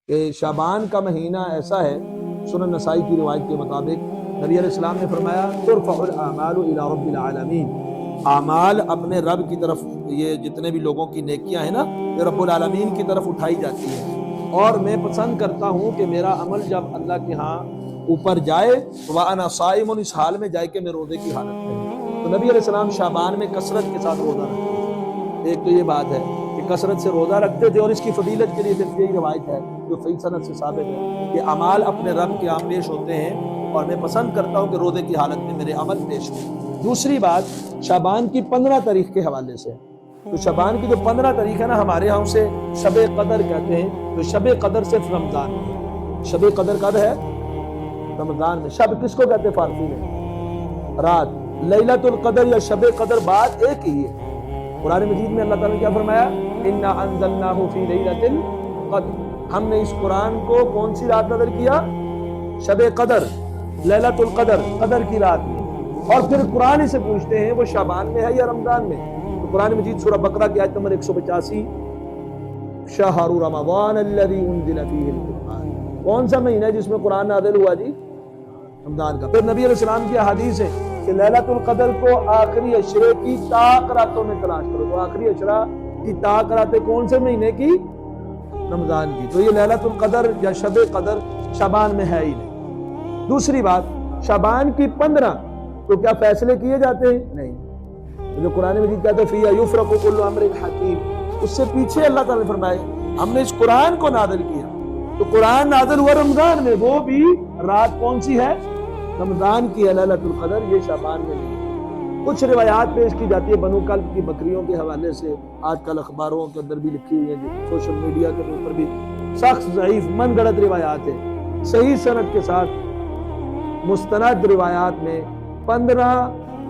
کہ شعبان کا مہینہ ایسا ہے، سنن نسائی کی روایت کے مطابق نبی علیہ السلام نے فرمایا ترفع الاعمال الى رب العالمین، اعمال اپنے رب کی طرف، یہ جتنے بھی لوگوں کی نیکیاں ہیں نا، یہ رب العالمین کی طرف اٹھائی جاتی ہیں، اور میں پسند کرتا ہوں کہ میرا عمل جب اللہ کے ہاں اوپر جائے وَأَنَا صَائِمٌ، اس حال میں جائے کہ میں روزے کی حالت میں ہوں۔ تو نبی علیہ السلام شعبان میں کثرت کے ساتھ روزہ رکھتے تھے۔ ایک تو یہ بات ہے کہ کثرت سے روزہ رکھتے تھے، اور اس کی فضیلت کے لیے صرف یہی روایت ہے جو صحیح سند سے ثابت ہے کہ اعمال اپنے رب کے ہاں پیش ہوتے ہیں، اور میں پسند کرتا ہوں کہ روزے کی حالت میں میرے عمل پیش ہوں۔ دوسری بات شعبان کی 15 تاریخ کے حوالے سے، تو شعبان کی جو 15 تاریخ ہے نا، ہمارے ہاں اسے شب قدر کہتے ہیں۔ تو شب قدر صرف رمضان میں، شب قدر کب ہے؟ رمضان میں۔ شب کس کو کہتے ہیں فارسی میں؟ رات۔ لیلۃ القدر یا شب قدر بات ایک ہی ہے۔ قرآن مجید میں اللہ تعالیٰ نے کیا فرمایا؟ انا انزلناہ فی لیلۃ القدر، ہم نے اس قرآن کو کون سی رات نازل کیا؟ شب قدر، لیلۃ القدر، قدر کی رات میں۔ اور پھر قرآن سے پوچھتے ہیں وہ شعبان میں ہے یا رمضان میں؟ تو قرآن مجید سورہ بقرہ کی آیت نمبر 185، شہر رمضان الذی انزل فیہ القرآن، کون سا مہینہ ہے جس میں قرآن نازل ہوا جی؟ رمضان کا۔ پھر نبی علیہ السلام کی حدیث ہے کہ لیلۃ القدر کو آخری عشرے کی طاق راتوں میں تلاش کرو۔ تو آخری عشرہ کی طاق راتیں کون سے مہینے کی؟ رمضان کی۔ تو یہ لیلۃ القدر یا شب قدر شعبان میں ہے ہی نہیں۔ دوسری بات، شعبان کی 15 تو کیا فیصلے کیے جاتے ہیں؟ نہیں۔ جو قرآن مجید کہتے ہیں فیہا یفرق کل امر حکیم، اس سے پیچھے اللہ تعالیٰ نے فرمائے ہم نے اس قرآن کو نازل کیا۔ تو قرآن نازل ہوا رمضان میں، وہ بھی رات کون سی ہے؟ رمضان کی ہے لیلۃ القدر، یہ شعبان میں نہیں۔ کچھ روایات پیش کی جاتی ہے بنو کلب کی بکریوں کے حوالے سے، آج کل اخباروں کے اندر بھی لکھی ہوئی ہیں، سوشل میڈیا کے اوپر بھی سخت ضعیف من گڑت روایات ہیں۔ صحیح سند کے ساتھ مستند روایات میں 15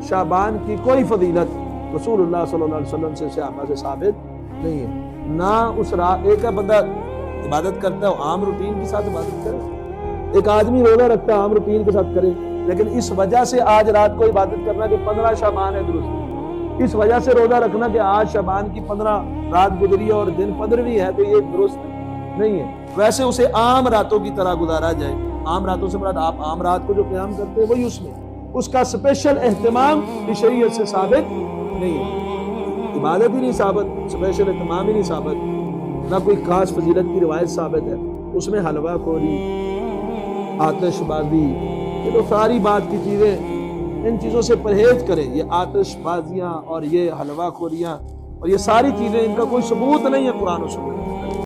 شعبان کی کوئی فضیلت رسول اللہ صلی اللہ علیہ وسلم سے صحابہ سے ثابت نہیں ہے۔ نہ اس رات، ایک بندہ عبادت کرتا ہے عام روٹین کے ساتھ عبادت کرے، ایک آدمی روزہ رکھتا ہے عام روٹین کے ساتھ کرے، لیکن اس وجہ سے آج رات کو عبادت کرنا کہ 15 شعبان ہے درست، اس وجہ سے روزہ رکھنا کہ آج شعبان کی 15 رات گزری ہے اور دن 15ویں ہے، تو یہ درست نہیں ہے۔ ویسے اسے عام راتوں کی طرح گزارا جائے۔ عام راتوں سے مراد آپ عام رات کو جو قیام کرتے ہیں وہی اس میں، اس کا اسپیشل اہتمام شریعت سے ثابت نہیں ہے، عبادت ہی نہیں ثابت، اسپیشل اہتمام ہی نہیں ثابت، نہ کوئی خاص فضیلت کی روایت ثابت ہے۔ اس میں حلوہ خوری، آتش بازی، یہ تو ساری بات کی چیزیں، ان چیزوں سے پرہیز کریں۔ یہ آتش بازیاں اور یہ حلوہ خوریاں اور یہ ساری چیزیں، ان کا کوئی ثبوت نہیں ہے قرآن و سنت۔